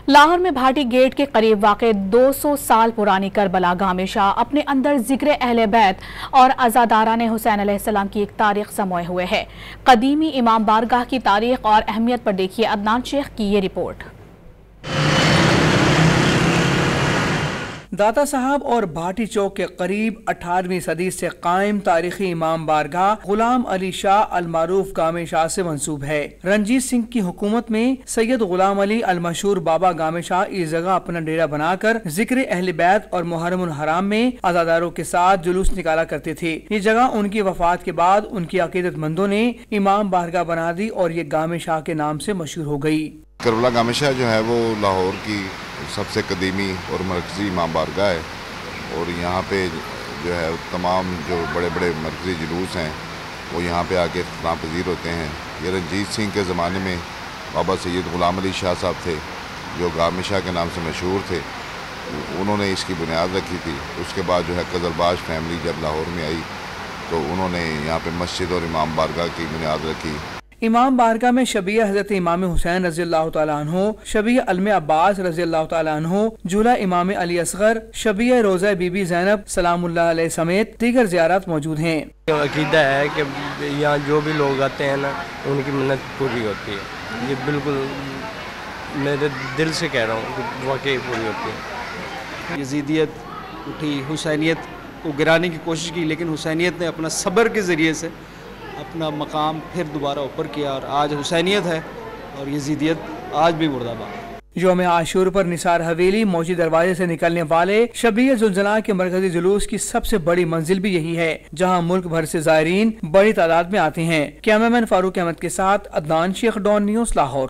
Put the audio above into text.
لاہور میں بھاٹی گیٹ کے قریب واقع 200 سال پرانی کربلا گاہ میں شاہ اپنے اندر ذکر اہل بیت اور عزاداران حسین علیہ السلام کی ایک تاریخ سموئے ہوئے ہے۔ قدیمی امام بارگاہ کی تاریخ اور اہمیت پر دیکھیے عدنان شیخ کی یہ رپورٹ۔ داتا صاحب اور بھاٹی چوک کے قریب 18ویں صدی سے قائم تاریخی امام بارگاہ غلام علی شاہ المعروف گام شاہ سے منسوب ہے۔ رنجیت سنگھ کی حکومت میں سید غلام علی المشہور بابا گام شاہ اس جگہ اپنا ڈیرا بنا کر ذکر اہل بیت اور محرم الحرام میں عزاداروں کے ساتھ جلوس نکالا کرتے تھے۔ یہ جگہ ان کی وفات کے بعد ان کی عقیدت مندوں نے امام بارگاہ بنا دی اور یہ گام شاہ کے نام سے مشہور ہو گئی۔ کربلا گام شاہ جو ہے وہ لاہور کی سب سے قدیمی اور مرکزی امام بارگاہ ہے، اور یہاں پہ جو ہے تمام جو بڑے بڑے مرکزی جلوس ہیں وہ یہاں پہ آ کے اختتام پذیر ہوتے ہیں۔ یہ رنجیت سنگھ کے زمانے میں بابا سید غلام علی شاہ صاحب تھے جو گام شاہ کے نام سے مشہور تھے، انہوں نے اس کی بنیاد رکھی تھی۔ اس کے بعد جو ہے قزلباش فیملی جب لاہور میں آئی تو انہوں نے یہاں پہ مسجد اور امام بارگاہ کی بنیاد رکھی۔ امام بارگاہ میں شبیہ حضرت امام حسین رضی اللہ تعالیٰ عنہ، شبیہ علم عباس رضی اللہ تعالیٰ عنہ، جھولا امام علی اصغر، شبیہ روضہ بی بی زینب سلام اللہ علیہ سمیت دیگر زیارات موجود ہیں۔ عقیدہ ہے کہ یہاں جو بھی لوگ آتے ہیں نا ان کی منت پوری ہوتی ہے۔ یہ بالکل میرے دل سے کہہ رہا ہوں کہ واقعی پوری ہوتی ہے۔ یزیدیت اٹھی، حسینیت کو گرانے کی کوشش کی، لیکن حسینیت نے اپنا صبر کے ذریعے سے اپنا مقام پھر دوبارہ اوپر کیا، اور آج حسینیت ہے اور یزیدیت آج بھی مردہ باد۔ یوم عاشور پر نثار حویلی موچی دروازے سے نکلنے والے شبیہ زلزلہ کے مرکزی جلوس کی سب سے بڑی منزل بھی یہی ہے، جہاں ملک بھر سے زائرین بڑی تعداد میں آتے ہیں۔ کیمرہ مین فاروق احمد کے ساتھ عدنان شیخ، ڈان نیوز، لاہور۔